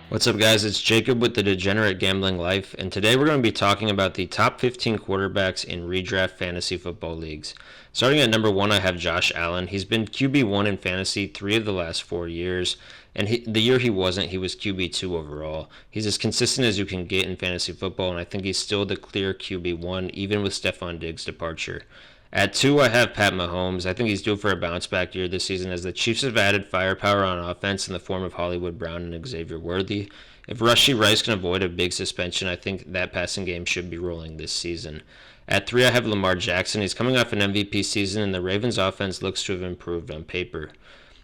What's up, guys? It's Jacob with the Degenerate Gambling Life, and today we're going to be talking about the top 15 quarterbacks in redraft fantasy football leagues. Starting at number 1, I have Josh Allen. He's been QB1 in fantasy 3 of the last 4 years, and the year he wasn't, he was QB2 overall. He's as consistent as you can get in fantasy football, and I think he's still the clear QB1, even with Stephon Diggs' departure. At 2, I have Pat Mahomes. I think he's due for a bounce back year this season as the Chiefs have added firepower on offense in the form of Hollywood Brown and Xavier Worthy. If Rashee Rice can avoid a big suspension, I think that passing game should be rolling this season. At 3, I have Lamar Jackson. He's coming off an MVP season, and the Ravens' offense looks to have improved on paper.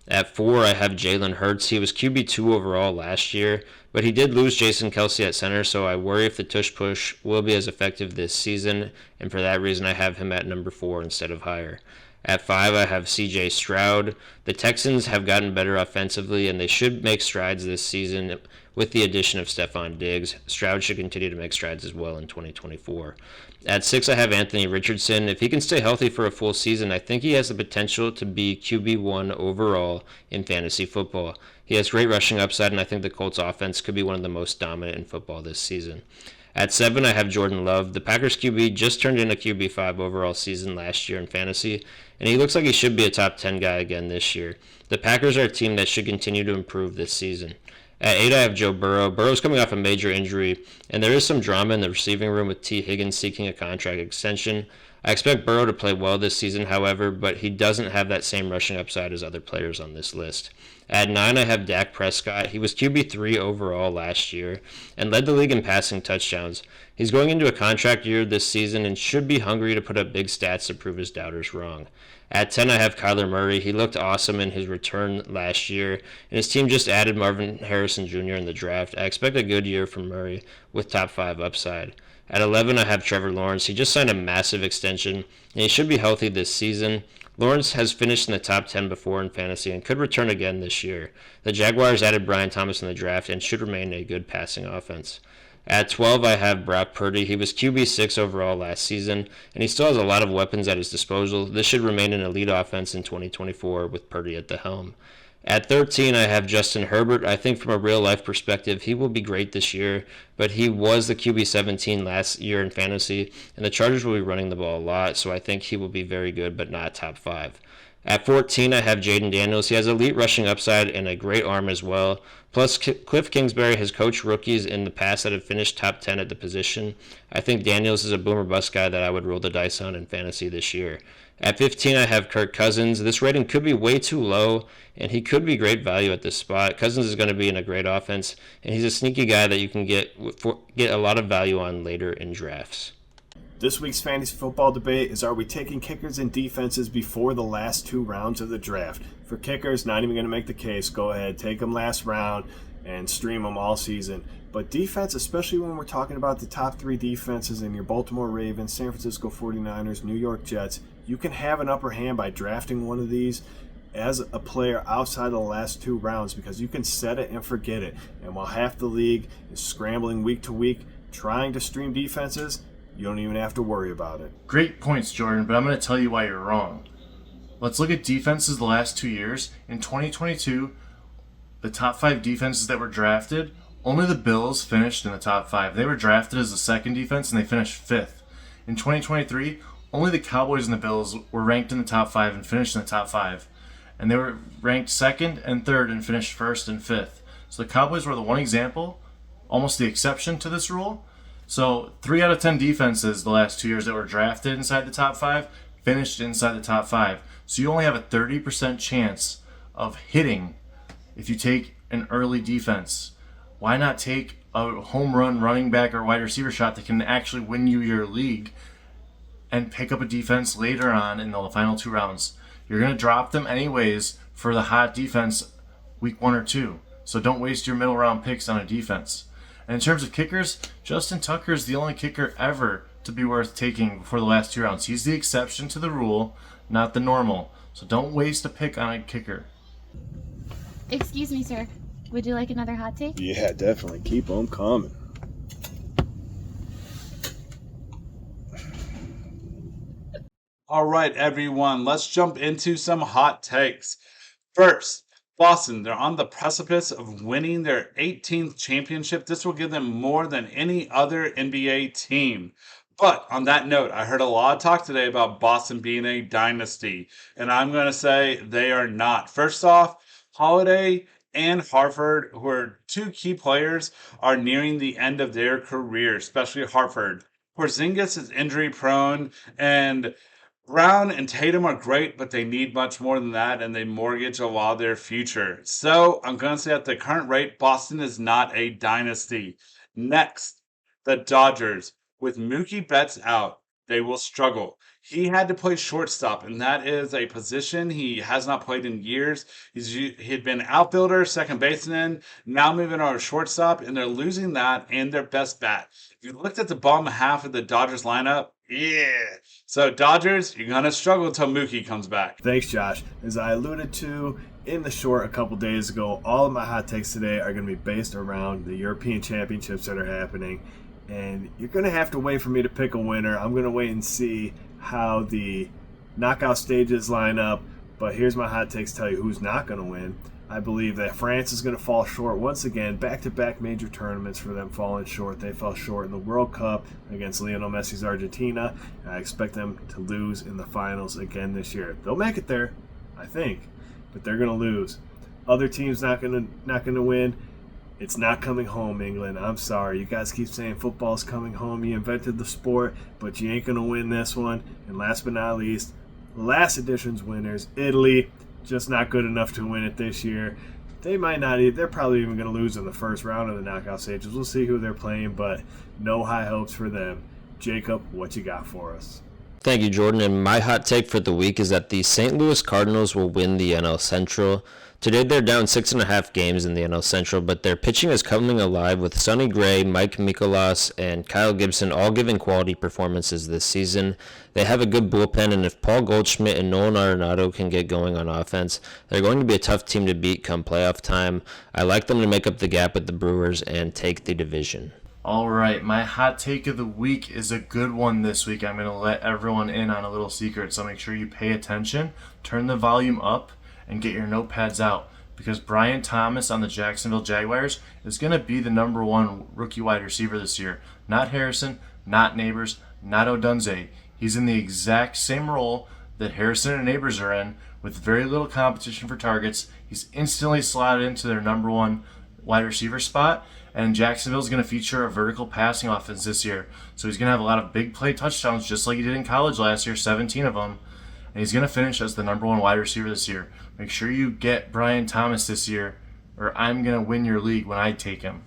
At 4, I have Jalen Hurts. He was QB2 overall last year, but he did lose Jason Kelsey at center, so I worry if the tush push will be as effective this season, and for that reason I have him at number 4 instead of higher. At 5, I have CJ Stroud. The Texans have gotten better offensively, and they should make strides this season with the addition of Stephon Diggs. Stroud should continue to make strides as well in 2024. At 6, I have Anthony Richardson. If he can stay healthy for a full season, I think he has the potential to be QB1 overall in fantasy football. He has great rushing upside, and I think the Colts offense could be one of the most dominant in football this season. At 7, I have Jordan Love. The Packers QB just turned in a QB5 overall season last year in fantasy, and he looks like he should be a top 10 guy again this year. The Packers are a team that should continue to improve this season. At 8, I have Joe Burrow. Burrow's coming off a major injury, and there is some drama in the receiving room with T. Higgins seeking a contract extension. I expect Burrow to play well this season, however, but he doesn't have that same rushing upside as other players on this list. At 9, I have Dak Prescott. He was QB3 overall last year and led the league in passing touchdowns. He's going into a contract year this season and should be hungry to put up big stats to prove his doubters wrong. At 10, I have Kyler Murray. He looked awesome in his return last year, and his team just added Marvin Harrison Jr. in the draft. I expect a good year from Murray with top 5 upside. At 11, I have Trevor Lawrence. He just signed a massive extension, and he should be healthy this season. Lawrence has finished in the top 10 before in fantasy and could return again this year. The Jaguars added Brian Thomas in the draft and should remain a good passing offense. At 12, I have Brock Purdy. He was QB6 overall last season, and he still has a lot of weapons at his disposal. This should remain an elite offense in 2024 with Purdy at the helm. At 13, I have Justin Herbert. I think from a real-life perspective, he will be great this year, but he was the QB17 last year in fantasy, and the Chargers will be running the ball a lot, so I think he will be very good, but not top 5. At 14, I have Jaden Daniels. He has elite rushing upside and a great arm as well. Plus, Cliff Kingsbury has coached rookies in the past that have finished top 10 at the position. I think Daniels is a boomer bust guy that I would roll the dice on in fantasy this year. At 15, I have Kirk Cousins. This rating could be way too low, and he could be great value at this spot. Cousins is going to be in a great offense, and he's a sneaky guy that you can get a lot of value on later in drafts. This week's fantasy football debate is, are we taking kickers and defenses before the last 2 rounds of the draft? For kickers, not even going to make the case. Go ahead, take them last round and stream them all season. But defense, especially when we're talking about the top 3 defenses in your Baltimore Ravens, San Francisco 49ers, New York Jets, you can have an upper hand by drafting one of these as a player outside of the last 2 rounds because you can set it and forget it. And while half the league is scrambling week to week trying to stream defenses, you don't even have to worry about it. Great points, Jordan, but I'm going to tell you why you're wrong. Let's look at defenses the last 2 years. In 2022, the top 5 defenses that were drafted, only the Bills finished in the top 5. They were drafted as the second defense, and they finished 5th. In 2023, only the Cowboys and the Bills were ranked in the top 5 and finished in the top 5. And they were ranked 2nd and 3rd and finished 1st and 5th. So the Cowboys were the one example, almost the exception to this rule. So 3 out of 10 defenses the last 2 years that were drafted inside the top 5 finished inside the top 5. So you only have a 30% chance of hitting if you take an early defense. Why not take a home run running back or wide receiver shot that can actually win you your league and pick up a defense later on in the final 2 rounds? You're going to drop them anyways for the hot defense week 1 or 2. So don't waste your middle round picks on a defense. And in terms of kickers, Justin Tucker is the only kicker ever to be worth taking before the last 2 rounds. He's the exception to the rule, not the normal. So don't waste a pick on a kicker. Excuse me, sir. Would you like another hot take? Yeah, definitely. Keep them coming. All right, everyone, let's jump into some hot takes. First, Boston, they're on the precipice of winning their 18th championship. This will give them more than any other NBA team. But on that note, I heard a lot of talk today about Boston being a dynasty, and I'm going to say they are not. First off, Holiday and Harford, who are two key players, are nearing the end of their career, especially Harford. Porzingis is injury prone, and Brown and Tatum are great, but they need much more than that, and they mortgage a lot of their future. So I'm going to say at the current rate, Boston is not a dynasty. Next, the Dodgers. With Mookie Betts out, they will struggle. He had to play shortstop, and that is a position he has not played in years. He had been outfielder, second baseman, now moving over to shortstop, and they're losing that and their best bat. If you looked at the bottom half of the Dodgers lineup, yeah. So Dodgers, you're gonna struggle until Mookie comes back. Thanks, Josh. As I alluded to in the short a couple days ago, all of my hot takes today are going to be based around the European Championships that are happening. And you're going to have to wait for me to pick a winner. I'm going to wait and see how the knockout stages line up. But here's my hot takes tell you who's not going to win. I believe that France is going to fall short once again. Back-to-back major tournaments for them falling short. They fell short in the World Cup against Lionel Messi's Argentina. I expect them to lose in the finals again this year. They'll make it there, I think, but they're going to lose. Other teams not going to win. It's not coming home, England. I'm sorry. You guys keep saying football's coming home. You invented the sport, but you ain't going to win this one. And last but not least, last edition's winners, Italy. Just not good enough to win it this year. They might not. They're probably even going to lose in the first round of the knockout stages. We'll see who they're playing, but no high hopes for them. Jacob, what you got for us? Thank you, Jordan. And my hot take for the week is that the St. Louis Cardinals will win the NL Central. Today they're down 6.5 games in the NL Central, but their pitching is coming alive with Sonny Gray, Mike Mikolas, and Kyle Gibson all giving quality performances this season. They have a good bullpen, and if Paul Goldschmidt and Nolan Arenado can get going on offense, they're going to be a tough team to beat come playoff time. I like them to make up the gap with the Brewers and take the division. All right, my hot take of the week is a good one this week. I'm going to let everyone in on a little secret, so make sure you pay attention, turn the volume up, and get your notepads out, because Brian Thomas on the Jacksonville Jaguars is going to be the number one rookie wide receiver this year. Not Harrison, not Neighbors, not Odunze. He's in the exact same role that Harrison and Neighbors are in, with very little competition for targets. He's instantly slotted into their number one wide receiver spot, and Jacksonville's going to feature a vertical passing offense this year. So he's going to have a lot of big play touchdowns, just like he did in college last year, 17 of them. And he's going to finish as the number one wide receiver this year. Make sure you get Brian Thomas this year, or I'm going to win your league when I take him.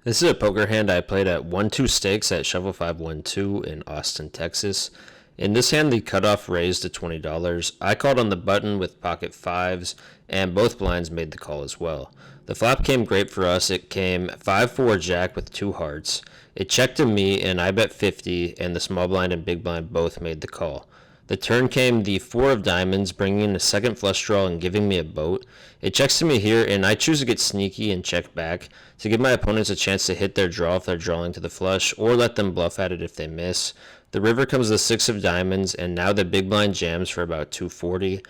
This is a poker hand I played at 1-2 stakes at Shovel 512 in Austin, Texas. In this hand, the cutoff raised to $20. I called on the button with pocket fives, and both blinds made the call as well. The flop came great for us. It came 5-4 jack with 2 hearts. It checked to me, and I bet 50, and the small blind and big blind both made the call. The turn came the 4 of diamonds, bringing in a second flush draw and giving me a boat. It checks to me here, and I choose to get sneaky and check back to give my opponents a chance to hit their draw if they're drawing to the flush, or let them bluff at it if they miss. The river comes the 6 of diamonds, and now the big blind jams for about 240.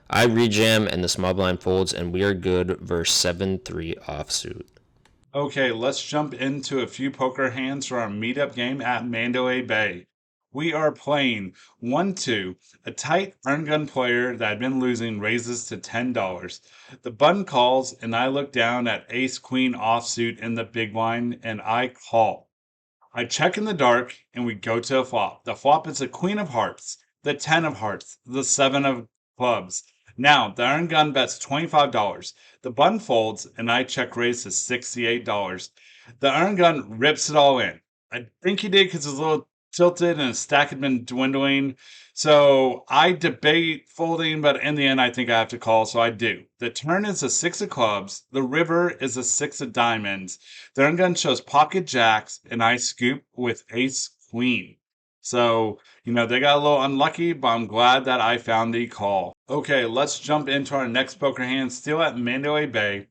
I rejam, and the small blind folds, and we are good versus 7-3 offsuit. Okay, let's jump into a few poker hands for our meetup game at Mandalay Bay. We are playing 1-2. A tight earn gun player that had been losing raises to $10. The button calls, and I look down at ace queen offsuit in the big blind, and I call. I check in the dark, and we go to a flop. The flop is the queen of hearts, the 10 of hearts, the 7 of clubs. Now, the earn gun bets $25. The button folds, and I check raise to $68. The earn gun rips it all in. I think he did because it's a little tilted and his stack had been dwindling. So I debate folding, but in the end, I think I have to call, so I do. The turn is a 6 of clubs. The river is a 6 of diamonds. The earn gun shows pocket jacks, and I scoop with ace queen. So, they got a little unlucky, but I'm glad that I found the call. Okay, let's jump into our next poker hand, still at Mandalay Bay.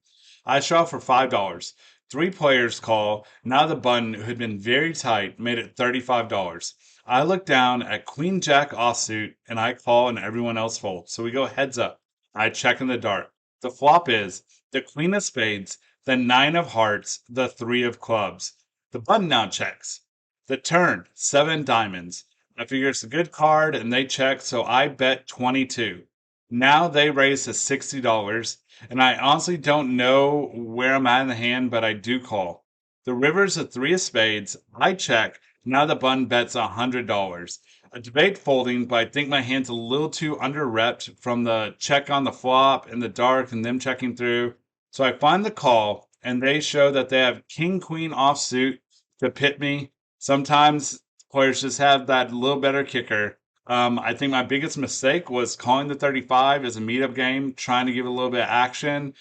I shot for $5. 3 players call. Now the button, who had been very tight, made it $35. I look down at Queen Jack offsuit and I call and everyone else folds. So we go heads up. I check in the dark. The flop is the Queen of Spades, the 9 of Hearts, the 3 of Clubs. The button now checks. The turn, 7 diamonds. I figure it's a good card and they check, so I bet 22. Now they raise to $60, and I honestly don't know where I'm at in the hand, but I do call. The river's a 3 of spades. I check. Now the button bets $100. I debate folding, but I think my hand's a little too under-repped from the check on the flop in the dark and them checking through. So I find the call, and they show that they have king-queen offsuit to pit me. Sometimes players just have that little better kicker. I think my biggest mistake was calling the 35 as a meetup game, trying to give it a little bit of action.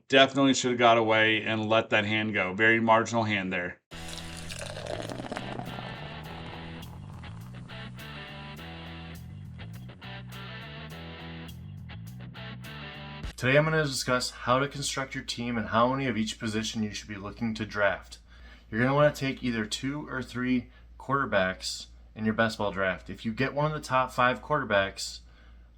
Definitely should have got away and let that hand go. Very marginal hand there. Today I'm going to discuss how to construct your team and how many of each position you should be looking to draft. You're going to want to take either 2 or 3 quarterbacks in your best ball draft. If you get one of the top 5 quarterbacks,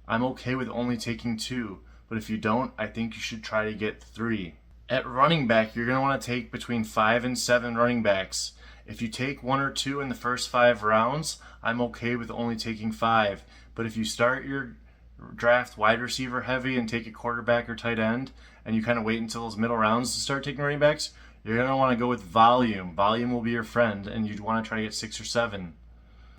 I'm okay with only taking 2, but if you don't, I think you should try to get 3. At running back, you're going to want to take between 5 and 7 running backs. If you take 1 or 2 in the first 5 rounds, I'm okay with only taking 5, but if you start your draft wide receiver heavy and take a quarterback or tight end, and you kind of wait until those middle rounds to start taking running backs, you're going to want to go with volume. Volume will be your friend, and you'd want to try to get 6 or 7.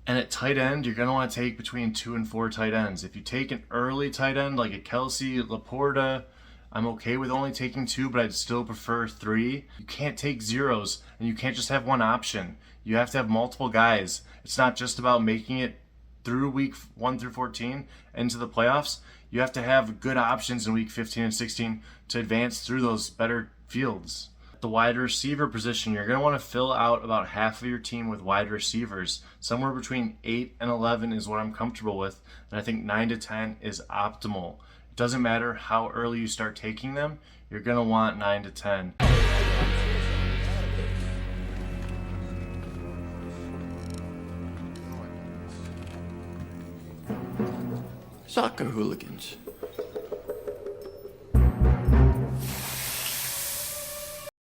And at tight end, you're going to want to take between 2 and 4 tight ends. If you take an early tight end like a Kelsey, Laporta, I'm okay with only taking 2, but I'd still prefer 3. You can't take zeros, and you can't just have one option. You have to have multiple guys. It's not just about making it through week 1 through 14 into the playoffs. You have to have good options in week 15 and 16 to advance through those better fields. The wide receiver position, you're going to want to fill out about half of your team with wide receivers. Somewhere between 8 and 11 is what I'm comfortable with, and I think 9 to 10 is optimal. It doesn't matter how early you start taking them, you're going to want 9 to 10. Soccer hooligans.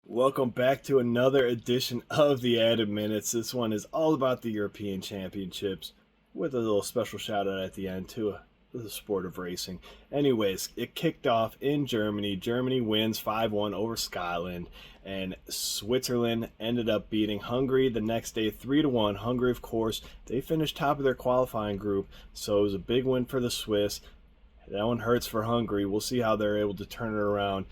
Welcome back to another edition of the Added Minutes. This one is all about the European Championships with a little special shout out at the end to the sport of racing. Anyways, it kicked off in Germany. Germany wins 5-1 over Scotland, and Switzerland ended up beating Hungary the next day 3-1. Hungary, of course, they finished top of their qualifying group, so it was a big win for the Swiss. That one hurts for Hungary. We'll see how they're able to turn it around.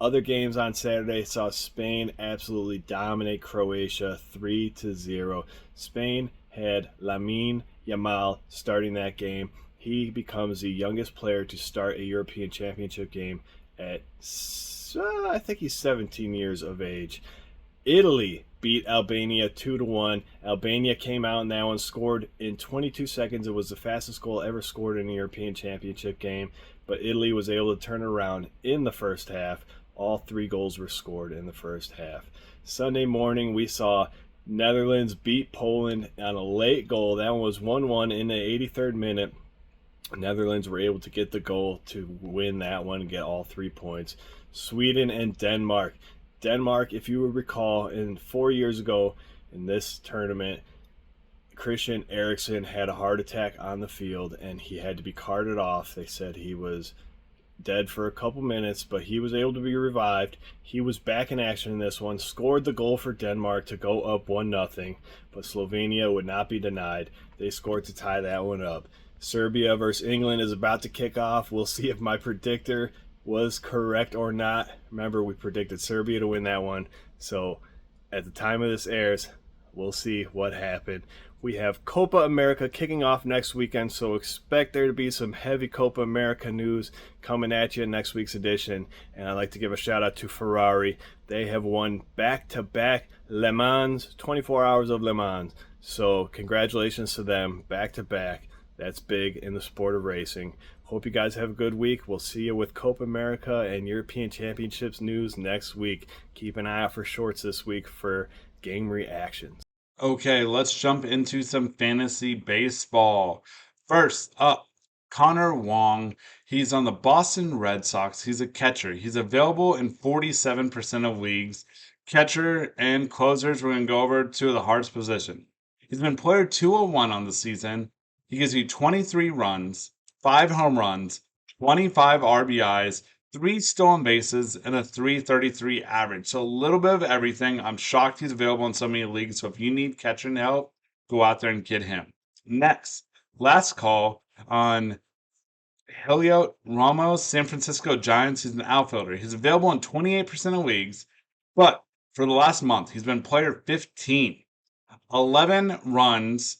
Other games on Saturday saw Spain absolutely dominate Croatia 3-0. Spain had Lamine Yamal starting that game. He becomes the youngest player to start a European Championship game at, I think he's 17 years of age. Italy beat Albania 2-1. Albania came out in that one, scored in 22 seconds. It was the fastest goal ever scored in a European Championship game, but Italy was able to turn around in the first half. All 3 goals were scored in the first half. Sunday morning, we saw Netherlands beat Poland on a late goal. That one was 1-1 in the 83rd minute. Netherlands were able to get the goal to win that one and get all 3 points. Sweden and Denmark. Denmark, if you would recall, 4 years ago in this tournament, Christian Eriksen had a heart attack on the field and he had to be carted off. They said he was dead for a couple minutes, but he was able to be revived. He was back in action in this one, scored the goal for Denmark to go up 1-0, but Slovenia would not be denied. They scored to tie that one up. Serbia versus England is about to kick off. We'll see if my predictor was correct or not. Remember, we predicted Serbia to win that one, so at the time of this airs, we'll see what happened. We have Copa America kicking off next weekend, so expect there to be some heavy Copa America news coming at you in next week's edition. And I'd like to give a shout out to Ferrari. They have won back-to-back Le Mans, 24 hours of Le Mans. So congratulations to them, back-to-back. That's big in the sport of racing. Hope you guys have a good week. We'll see you with Copa America and European Championships news next week. Keep an eye out for shorts this week for game reactions. Okay, let's jump into some fantasy baseball. First up, Connor Wong. He's on the Boston Red Sox. He's a catcher. He's available in 47% of leagues. Catcher and closers, we're going to go over to the hardest position. He's been player 201 on the season. He gives you 23 runs, 5 home runs, 25 RBIs, 3 stolen bases, and a 333 average. So a little bit of everything. I'm shocked he's available in so many leagues. So if you need catching help, go out there and get him. Next, last call on Heliot Ramos, San Francisco Giants. He's an outfielder. He's available in 28% of leagues, but for the last month, he's been player 15. 11 runs,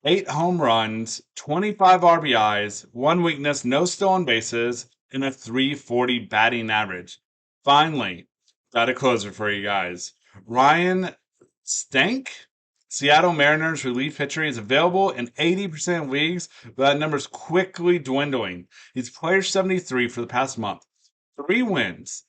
8 home runs, 25 RBIs, 1 weakness, no stolen bases, and a 340 batting average. Finally, got a closer for you guys. Ryan Stank, Seattle Mariners relief pitcher, is available in 80% of leagues, but that number's quickly dwindling. He's player 73 for the past month. 3 wins,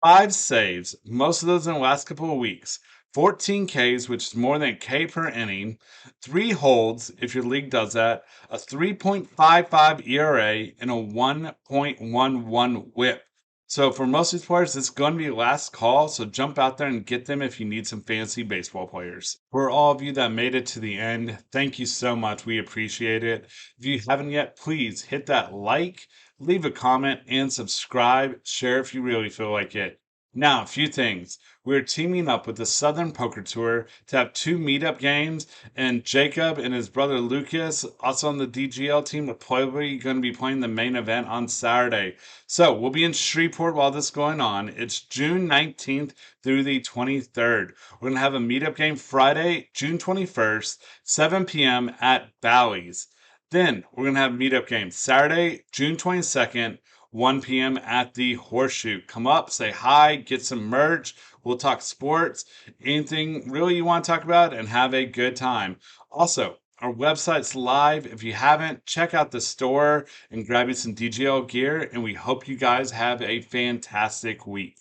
5 saves, most of those in the last couple of weeks. 14 Ks, which is more than a K per inning, 3 holds, if your league does that, a 3.55 ERA, and a 1.11 whip. So for most of these players, this is going to be the last call, so jump out there and get them if you need some fantasy baseball players. For all of you that made it to the end, thank you so much. We appreciate it. If you haven't yet, please hit that like, leave a comment, and subscribe. Share if you really feel like it. Now, a few things. We're teaming up with the Southern Poker Tour to have 2 meetup games, and Jacob and his brother Lucas, also on the DGL team, are probably going to be playing the main event on Saturday. So we'll be in Shreveport while this is going on. It's June 19th through the 23rd. We're going to have a meetup game Friday, June 21st, 7 p.m. at Bally's. Then we're going to have meetup games Saturday, June 22nd, 1 p.m. at the Horseshoe. Come up, say hi, get some merch. We'll talk sports, anything really you want to talk about, and have a good time. Also, our website's live. If you haven't, check out the store and grab you some DGL gear, and we hope you guys have a fantastic week.